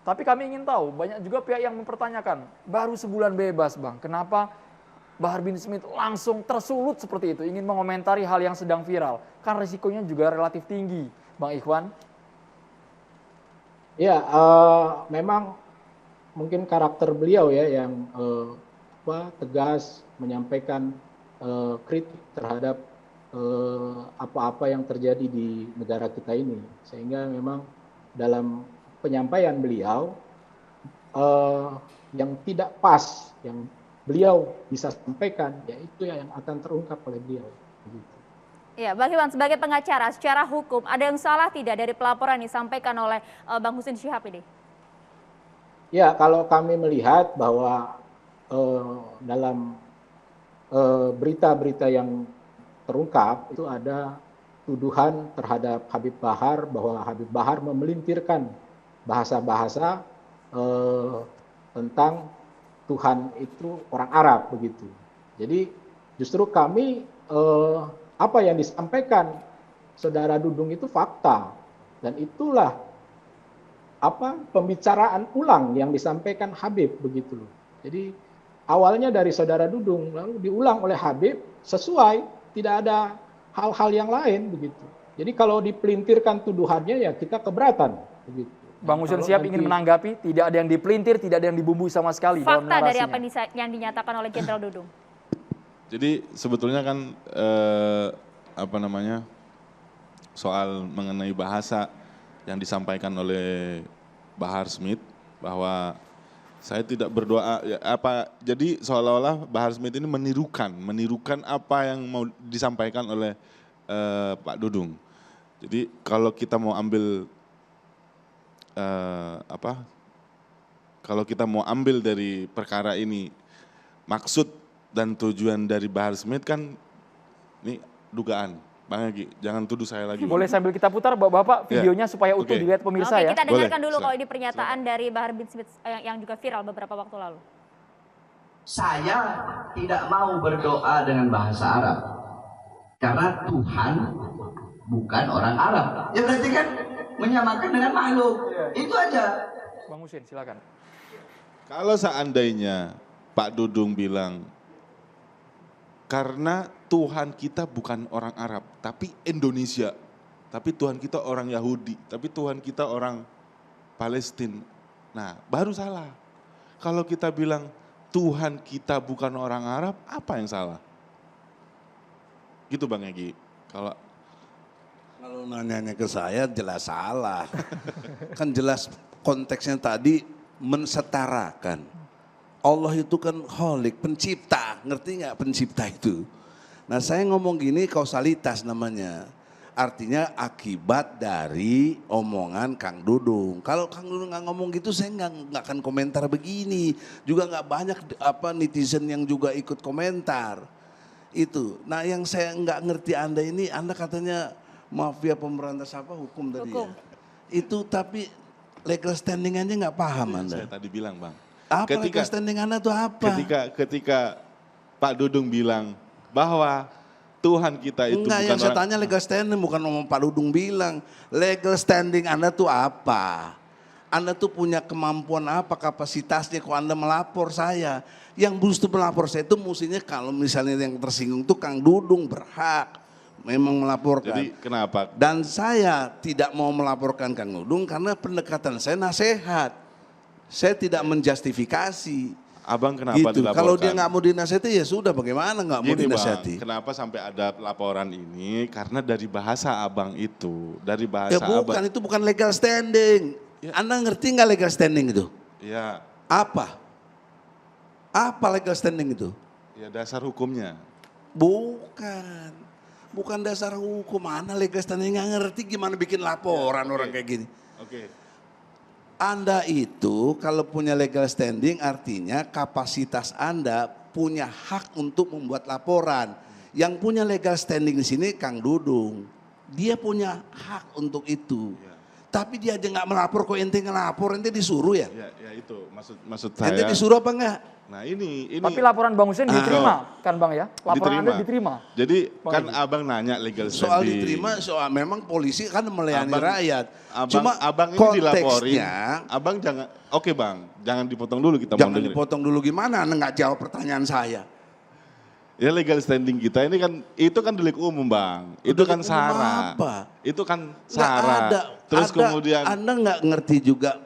Tapi kami ingin tahu, banyak juga pihak yang mempertanyakan, baru sebulan bebas Bang, kenapa Bahar bin Smith langsung tersulut seperti itu, ingin mengomentari hal yang sedang viral. Kan risikonya juga relatif tinggi, Bang Ikhwan. Ya, memang mungkin karakter beliau ya yang tegas menyampaikan kritik terhadap apa-apa yang terjadi di negara kita ini, sehingga memang dalam penyampaian beliau yang tidak pas yang beliau bisa sampaikan, yaitu yang akan terungkap oleh beliau. Ya, Bang Iwan, sebagai pengacara, secara hukum ada yang salah tidak dari pelaporan yang disampaikan oleh Bang Husin Syihab ini? Ya, kalau kami melihat bahwa dalam berita-berita yang terungkap itu ada tuduhan terhadap Habib Bahar bahwa Habib Bahar memelintirkan bahasa-bahasa tentang Tuhan itu orang Arab begitu. Jadi justru kami apa yang disampaikan Saudara Dudung itu fakta, dan itulah pembicaraan ulang yang disampaikan Habib begitu loh. Jadi awalnya dari Saudara Dudung lalu diulang oleh Habib sesuai, tidak ada hal-hal yang lain begitu. Jadi kalau dipelintirkan tuduhannya ya kita keberatan begitu. Bang Husin Syihab ingin menanggapi, tidak ada yang dipelintir, tidak ada yang dibumbui sama sekali. Fakta dari apa yang dinyatakan oleh Jenderal Dudung. Jadi sebetulnya kan soal mengenai bahasa yang disampaikan oleh Bahar Smith bahwa saya tidak berdoa jadi seolah-olah Bahar Smith ini menirukan apa yang mau disampaikan oleh Pak Dudung. Jadi kalau kita mau ambil kalau kita mau ambil dari perkara ini maksud dan tujuan dari Bahar Smith kan ini dugaan. Bang Egy, jangan tuduh saya lagi. Boleh sambil kita putar Bapak videonya supaya utuh dilihat pemirsa ya. Kita dengarkan dulu kalau ini pernyataan dari Bahar bin Smith yang juga viral beberapa waktu lalu. Saya tidak mau berdoa dengan bahasa Arab karena Tuhan bukan orang Arab. Ya berarti kan menyamakan dengan makhluk. Itu aja. Bang Husin, silakan. Kalau seandainya Pak Dudung bilang karena Tuhan kita bukan orang Arab, tapi Indonesia. Tapi Tuhan kita orang Yahudi, tapi Tuhan kita orang Palestina. Nah, baru salah. Kalau kita bilang Tuhan kita bukan orang Arab, apa yang salah? Gitu Bang Egy. Kalau nanyanya ke saya jelas salah. Kan jelas konteksnya tadi mensetarakan. Allah itu kan Khalik, pencipta, ngerti nggak pencipta itu? Nah saya ngomong gini kausalitas namanya, artinya akibat dari omongan Kang Dudung. Kalau Kang Dudung nggak ngomong gitu saya nggak akan komentar begini, juga nggak banyak netizen yang juga ikut komentar itu. Nah yang saya nggak ngerti Anda katanya mafia pemberantas hukum tadi ya, itu tapi legal standing aja nggak paham Anda. Saya tadi bilang Bang. Apa legal standing Anda itu apa? Ketika Pak Dudung bilang bahwa Tuhan kita itu bukan yang saya tanya legal standing bukan ngomong Pak Dudung bilang. Legal standing Anda tuh apa? Anda tuh punya kemampuan apa, kapasitasnya kalau Anda melapor saya. Yang mesti melapor saya itu mestinya kalau misalnya yang tersinggung tuh Kang Dudung berhak memang melaporkan. Jadi kenapa? Dan saya tidak mau melaporkan Kang Dudung karena pendekatan saya nasihat. Saya tidak menjustifikasi. Abang kenapa gitu. dilaporkan? Kalau dia nggak mau dinasihati ya sudah, bagaimana nggak mau dinasihati? Kenapa sampai ada laporan ini? Karena dari bahasa abang itu, dari bahasa ya bukan, itu bukan legal standing. Ya. Anda ngerti nggak legal standing itu? Iya. Apa? Apa legal standing itu? Ya dasar hukumnya. Bukan. Bukan dasar hukum, mana legal standing, nggak ngerti gimana bikin laporan orang kayak gini. Oke. Anda itu kalau punya legal standing artinya kapasitas Anda punya hak untuk membuat laporan. Yang punya legal standing di sini Kang Dudung, dia punya hak untuk itu. Tapi dia aja nggak melapor, kok ente ngelapor, ente disuruh ya? Ya itu maksud Ente saya. disuruh apa enggak? Nah ini. Tapi laporan Bang Hussein diterima kan Bang ya? Laporan Anda diterima. Jadi Bang kan Egy. abang nanya legal standing. Soal diterima, soal memang polisi kan melayani rakyat. Abang ini dilaporin. Abang jangan, oke Bang, jangan dipotong dulu kita mau Jangan dengerin. dipotong dulu gimana, Anda nggak jawab pertanyaan saya. Ya legal standing kita ini kan, itu kan delik umum Bang. Itu Delik kan umum sara. apa? Itu kan Nggak sara. ada. Terus kemudian. Anda nggak ngerti juga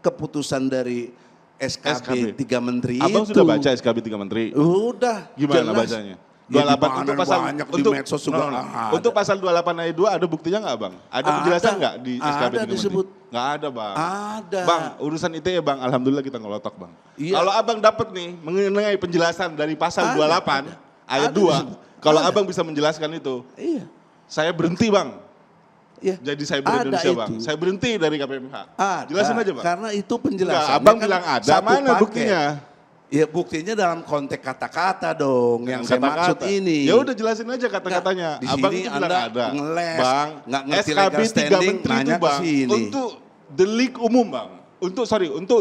keputusan dari SKB 3 Menteri Abang itu. sudah baca SKB 3 Menteri? Udah. Gimana jelas. bacanya? Ya, 28 di untuk pasal banyak di untuk medsos juga ada. Untuk pasal 28 ayat 2 ada buktinya nggak Bang? Ada penjelasan nggak di SKB 3 Ada Menteri? disebut. Nggak ada Bang. Ada. Bang, urusan ITE Bang, alhamdulillah kita ngelotok Bang. Iya. Kalau Abang dapat nih mengenai penjelasan dari pasal 28 ayat Ada 2, disebut. kalau Ada. Abang bisa menjelaskan itu, Iya. saya berhenti Bang. Iya. Jadi saya Ada Indonesia itu. Bang. Saya berhenti dari KPMH. Ada. Jelasin aja Bang. Karena itu Enggak, penjelasan. Abang bilang ada, mana buktinya? Ya buktinya dalam konteks kata-kata dong yang saya Kata-kata. maksud ini. Ya udah jelasin aja kata-katanya. Di Abang sini itu bilang Anda ada. ngeles, Bang, nggak ngerti SKB legal 3 standing, Menteri nanya itu ke Bang, sini. untuk delik umum Bang. Untuk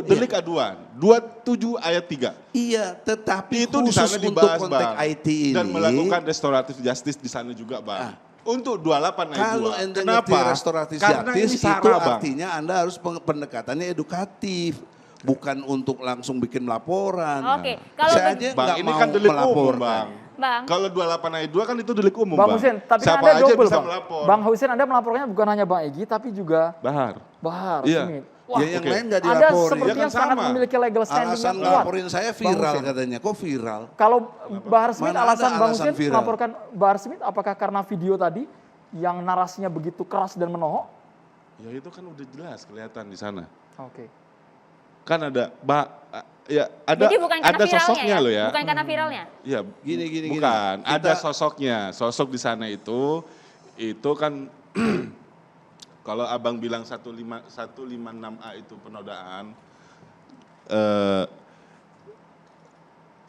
delik aduan. 27 ayat 3. Iya, tetapi Itu di khusus sana untuk dibahas konteks Bang. IT ini. Dan melakukan restoratif justice di sana juga Bang. Untuk 28 ayat 2. Kalau ente Kenapa? ngerti restoratif Karena ini justice sara itu Bang. artinya Anda harus pendekatannya edukatif. Bukan untuk langsung bikin laporan. Oke, kalau saya beg- aja Bang, nggak ini mau kan delik umum melaporkan. Bang. Bang. Kalau 28 ayat 2 kan itu delik umum Bang Bang. Hussein, tapi kan Siapa Anda aja double bisa Bang. melapor. Bang Hussein Anda melaporkannya bukan hanya Bang Egy tapi juga Bahar. Bahar Iya. Smith. Ya yang Oke. lain nggak Anda dilaporin. sepertinya Ya kan sangat sama. memiliki legal standing Alasan yang kuat. ngelaporin saya Bang viral Hussein. katanya. Kok viral? Kalau Bahar Smith, Mana ada alasan Bang alasan Hussein viral? melaporkan Bahar Smith apakah karena video tadi yang narasinya begitu keras dan menohok? Ya itu kan udah jelas kelihatan di sana. Oke. Kan ada ada Jadi bukan karena ada viralnya sosoknya ya? loh ya. Bukan karena viralnya? Iya, Gini. bukan. Kita- Ada sosoknya. Sosok di sana itu kan kalau Abang bilang 156A itu penodaan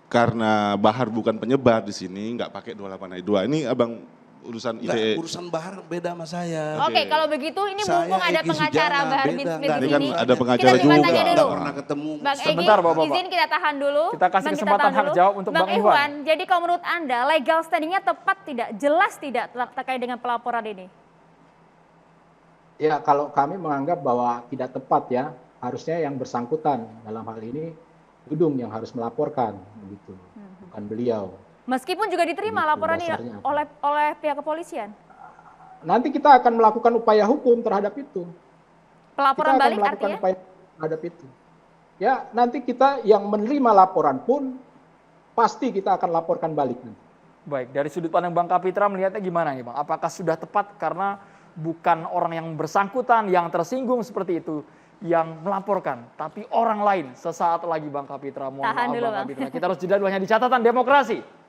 karena Bahar bukan penyebar di sini nggak pakai 28 ayat 2. Ini Abang urusan Nggak, ITE. urusan Bahar beda sama saya. Oke, kalau begitu ini Saya mumpung ada Egy pengacara Sujana, Bahar beda. bin Smith Nggak, di ini kan sini. ada pengacara Kita coba juga. tanya dulu. Nggak pernah ketemu. Bang Egy, Sebentar, Bapak-bapak. izin kita tahan dulu. Kita kasih Bang, kesempatan tahan hak dulu. jawab untuk Bang Iwan. Jadi kalau menurut Anda legal standingnya tepat tidak, jelas tidak terkait dengan pelaporan ini? Ya, kalau kami menganggap bahwa tidak tepat ya, harusnya yang bersangkutan dalam hal ini Dudung yang harus melaporkan, begitu, bukan beliau. Meskipun juga diterima Begitu laporan ini dasarnya. oleh pihak kepolisian. Nanti kita akan melakukan upaya hukum terhadap itu. Pelaporan Kita akan balik melakukan artinya? upaya terhadap itu. Ya, nanti kita yang menerima laporan pun pasti kita akan laporkan balik nanti. Baik, dari sudut pandang Bang Kapitra melihatnya gimana nih Bang? Apakah sudah tepat karena bukan orang yang bersangkutan, yang tersinggung seperti itu, yang melaporkan, tapi orang lain sesaat lagi Bang Kapitra. Mohon Tahan maaf dulu, Bang Bang. Kapitra. Kita harus jeda dulu hanya di catatan demokrasi.